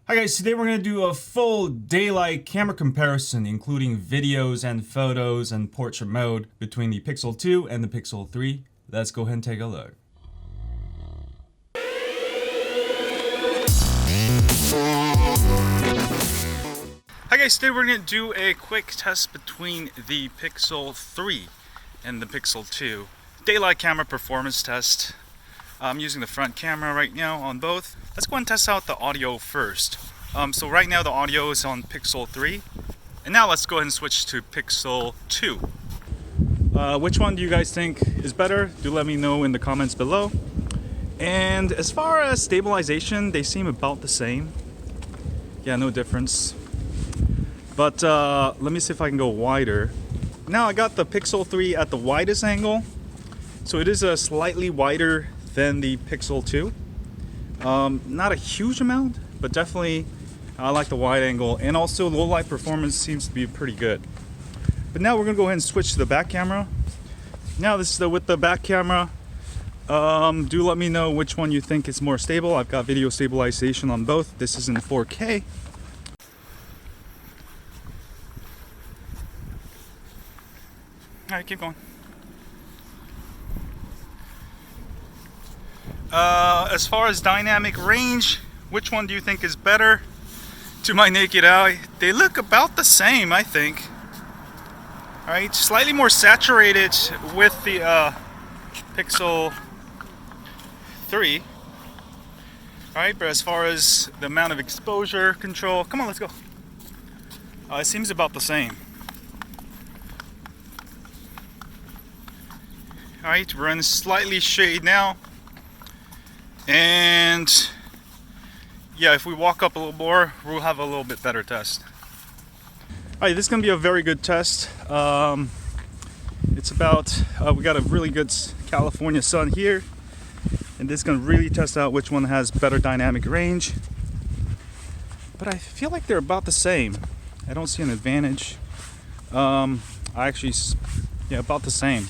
Hi guys, today we're going to do a full daylight camera comparison including videos and photos and portrait mode between the Pixel 2 and the Pixel 3. Let's go ahead and take a look. Hi guys, today we're going to do a quick test between the Pixel 3 and the Pixel 2. Daylight camera performance test. I'm using the front camera right now on both. Let's go and test out the audio first. So right now the audio is on Pixel 3. And now let's go ahead and switch to Pixel 2. Which one do you guys think is better? Do let me know in the comments below. And as far as stabilization, they seem about the same. Yeah, no difference. But let me see if I can go wider. Now I got the Pixel 3 at the widest angle. So it is a slightly wider than the Pixel 2. Not a huge amount, but definitely I like the wide angle, and also low light performance seems to be pretty good. But now we're gonna go ahead and switch to the back camera. Now this is with the back camera. Do let me know which one you think is more stable. I've got video stabilization on both. This is in 4K. All right, keep going. As far as dynamic range, which one do you think is better? To my naked eye, they look about the same, I think. Alright, slightly more saturated with the Pixel 3. Alright, but as far as the amount of exposure control, come on, let's go. It seems about the same. Alright, we're in slightly shade now. And yeah, if we walk up a little more, we'll have a little bit better test. Alright, this is going to be a very good test. It's about, we got a really good California sun here. And this is going to really test out which one has better dynamic range. But I feel like they're about the same. I don't see an advantage. Yeah, about the same.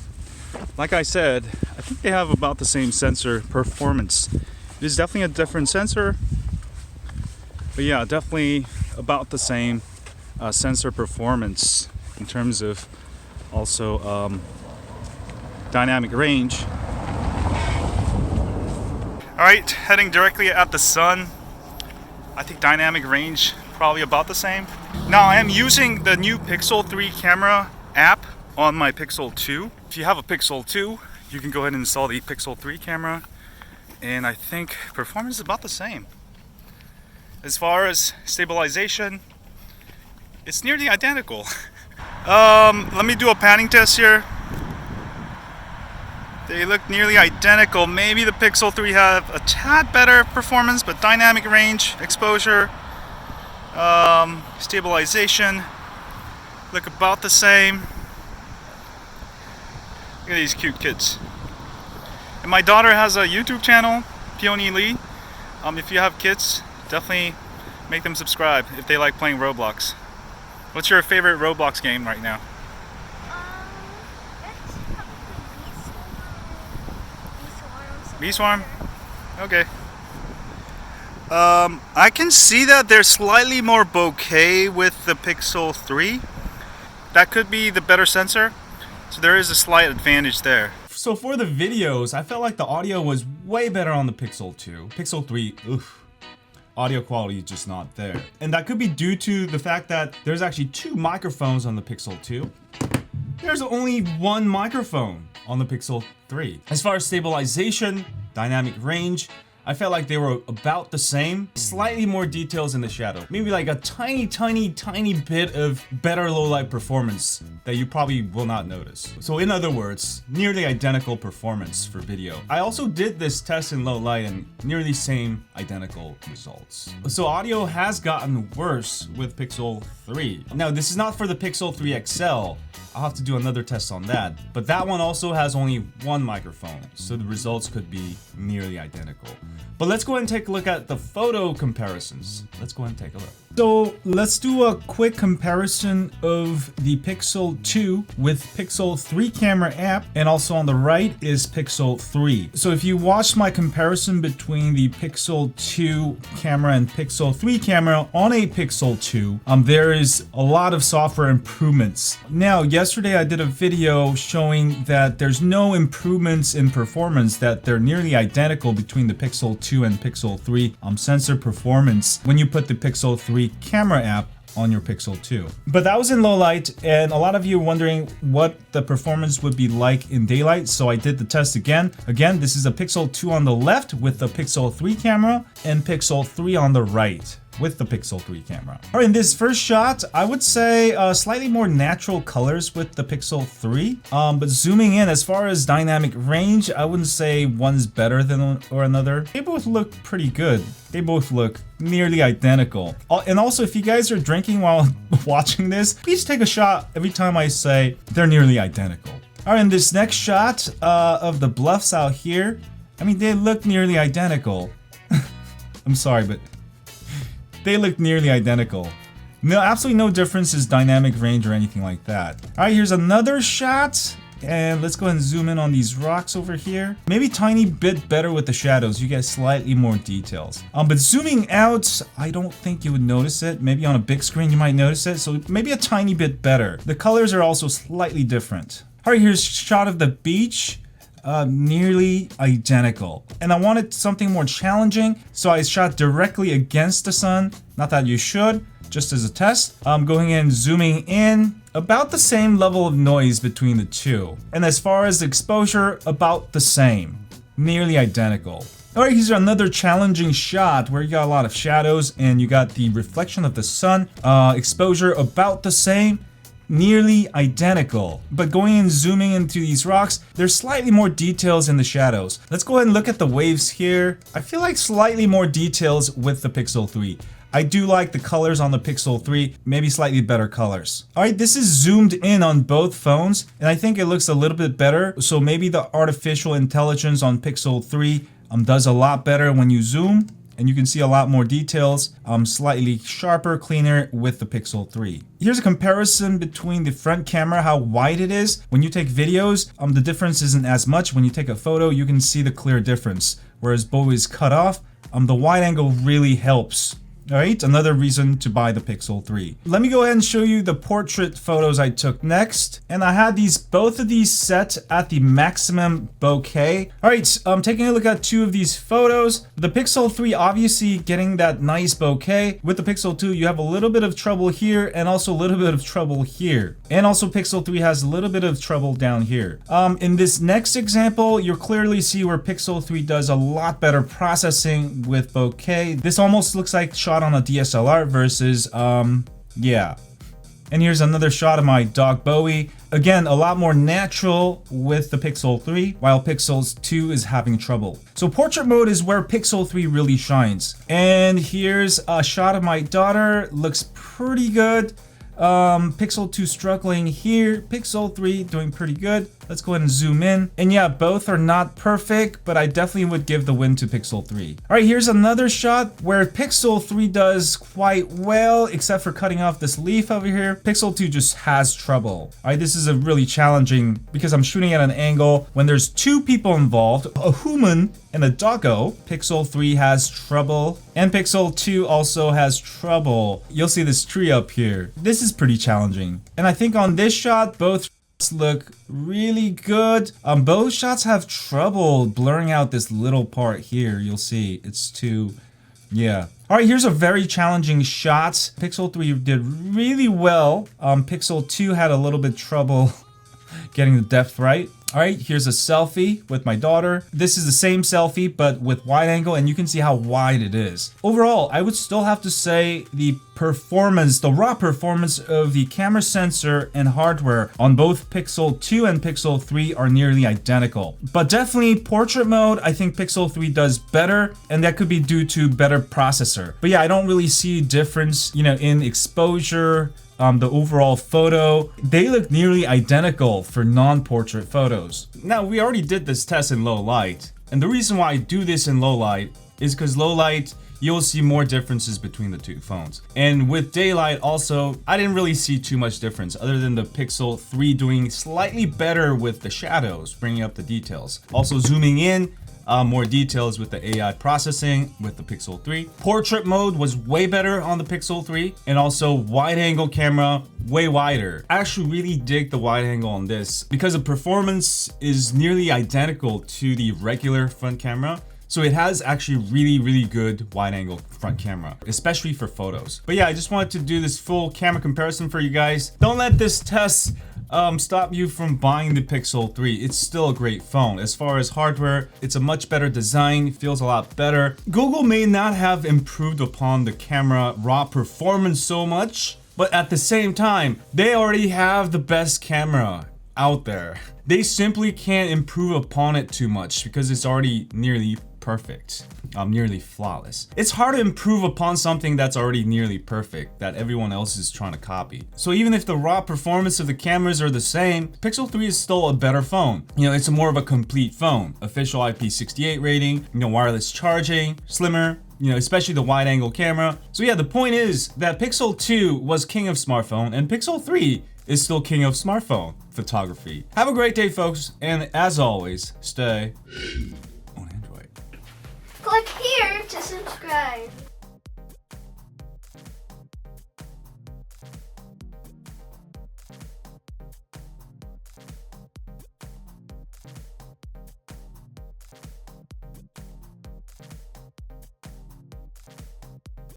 Like I said, I think they have about the same sensor performance. It is definitely a different sensor, but yeah, definitely about the same sensor performance in terms of also dynamic range. Alright, heading directly at the sun. I think dynamic range probably about the same. Now I am using the new Pixel 3 camera app on my Pixel 2. If you have a Pixel 2, you can go ahead and install the Pixel 3 camera, and I think performance is about the same. As far as stabilization, it's nearly identical. Let me do a panning test here. They look nearly identical. Maybe the Pixel 3 have a tad better performance, but dynamic range, exposure, stabilization look about the same. Look at these cute kids. And my daughter has a YouTube channel, Peony Lee. If you have kids, definitely make them subscribe if they like playing Roblox. What's your favorite Roblox game right now? V-Swarm? Okay. I can see that they're slightly more bokeh with the Pixel 3. That could be the better sensor. So there is a slight advantage there. So for the videos, I felt like the audio was way better on the Pixel 2. Pixel 3, oof. Audio quality is just not there. And that could be due to the fact that there's actually two microphones on the Pixel 2. There's only one microphone on the Pixel 3. As far as stabilization, dynamic range, I felt like they were about the same. Slightly more details in the shadow. Maybe like a tiny bit of better low light performance that you probably will not notice. So in other words, nearly identical performance for video. I also did this test in low light and nearly same identical results. So audio has gotten worse with Pixel 3. Now this is not for the Pixel 3 XL. I'll have to do another test on that. But that one also has only one microphone, so the results could be nearly identical. But let's go ahead and take a look at the photo comparisons. Let's go ahead and take a look. So let's do a quick comparison of the Pixel 2 with Pixel 3 camera app, and also on the right is Pixel 3. So if you watch my comparison between the Pixel 2 camera and Pixel 3 camera on a Pixel 2, there is a lot of software improvements. Now, yesterday I did a video showing that there's no improvements in performance, that they're nearly identical between the Pixel 2 and Pixel 3 sensor performance when you put the Pixel 3 camera app on your Pixel 2. But that was in low light, and a lot of you are wondering what the performance would be like in daylight, so I did the test again. Again, this is a Pixel 2 on the left with the Pixel 3 camera, and Pixel 3 on the right with the Pixel 3 camera. All right, in this first shot, I would say slightly more natural colors with the Pixel 3. But zooming in, as far as dynamic range, I wouldn't say one's better than or another. They both look pretty good. They both look nearly identical. And also, if you guys are drinking while watching this, please take a shot every time I say they're nearly identical. All right, in this next shot of the bluffs out here, I mean, they look nearly identical. I'm sorry, but they look nearly identical. No, absolutely no difference is dynamic range or anything like that. All right, here's another shot. And let's go ahead and zoom in on these rocks over here. Maybe a tiny bit better with the shadows. You get slightly more details. But zooming out, I don't think you would notice it. Maybe on a big screen you might notice it. So maybe a tiny bit better. The colors are also slightly different. All right, here's a shot of the beach. Nearly identical. And I wanted something more challenging, so I shot directly against the sun. Not that you should, just as a test. I'm going in, zooming in, about the same level of noise between the two. And as far as exposure, about the same. Nearly identical. Alright, here's another challenging shot where you got a lot of shadows and you got the reflection of the sun. Exposure about the same. Nearly identical. But going and zooming into these rocks, there's slightly more details in the shadows. Let's go ahead and look at the waves here. I feel like slightly more details with the Pixel 3. I do like the colors on the Pixel 3, maybe slightly better colors. Alright, this is zoomed in on both phones, and I think it looks a little bit better. So maybe the artificial intelligence on Pixel 3 does a lot better when you zoom. And you can see a lot more details, slightly sharper, cleaner with the Pixel 3. Here's a comparison between the front camera, how wide it is. When you take videos, the difference isn't as much. When you take a photo, you can see the clear difference. Whereas both is cut off, the wide angle really helps. Alright, another reason to buy the Pixel 3. Let me go ahead and show you the portrait photos I took next. And I had both of these set at the maximum bokeh. Alright, I'm taking a look at two of these photos. The Pixel 3 obviously getting that nice bokeh. With the Pixel 2, you have a little bit of trouble here and also a little bit of trouble here. And also Pixel 3 has a little bit of trouble down here. In this next example, you'll clearly see where Pixel 3 does a lot better processing with bokeh. This almost looks like shot on a DSLR versus yeah. And here's another shot of my dog Bowie. Again, a lot more natural with the Pixel 3, while Pixel 2 is having trouble. So portrait mode is where Pixel 3 really shines. And here's a shot of my daughter. Looks pretty good. Pixel 2 struggling here. Pixel 3 doing pretty good. Let's go ahead and zoom in. And yeah, both are not perfect, but I definitely would give the win to Pixel 3. All right, here's another shot where Pixel 3 does quite well, except for cutting off this leaf over here. Pixel 2 just has trouble. All right, this is a really challenging because I'm shooting at an angle when there's two people involved, a human and a doggo. Pixel 3 has trouble, and Pixel 2 also has trouble. You'll see this tree up here. This is pretty challenging. And I think on this shot, both look really good. Both shots have trouble blurring out this little part here. You'll see it's too, yeah. All right, here's a very challenging shot. Pixel 3 did really well. Pixel 2 had a little bit trouble getting the depth right. All right, here's a selfie with my daughter. This is the same selfie, but with wide angle, and you can see how wide it is. Overall, I would still have to say the performance, the raw performance of the camera sensor and hardware on both Pixel 2 and Pixel 3 are nearly identical. But definitely portrait mode, I think Pixel 3 does better, and that could be due to better processor. But yeah, I don't really see a difference, you know, in exposure, the overall photo. They look nearly identical for non-portrait photos. Now, we already did this test in low light, and the reason why I do this in low light is because low light, you'll see more differences between the two phones. And with daylight also, I didn't really see too much difference other than the Pixel 3 doing slightly better with the shadows, bringing up the details. Also zooming in, more details with the AI processing with the Pixel 3. Portrait mode was way better on the Pixel 3, and also wide angle camera, way wider. I actually really dig the wide angle on this because the performance is nearly identical to the regular front camera. So it has actually really good wide angle front camera, especially for photos. But yeah, I just wanted to do this full camera comparison for you guys. Don't let this test stop you from buying the Pixel 3. It's still a great phone. As far as hardware, it's a much better design, feels a lot better. Google may not have improved upon the camera raw performance so much, but at the same time, they already have the best camera out there. They simply can't improve upon it too much because it's already nearly perfect, nearly flawless. It's hard to improve upon something that's already nearly perfect that everyone else is trying to copy. So even if the raw performance of the cameras are the same, Pixel 3 is still a better phone. You know, it's more of a complete phone. Official IP68 rating, you know, wireless charging, slimmer, you know, especially the wide angle camera. So yeah, the point is that Pixel 2 was king of smartphone and Pixel 3 is still king of smartphone photography. Have a great day, folks, and as always, stay on Android. Click here to subscribe.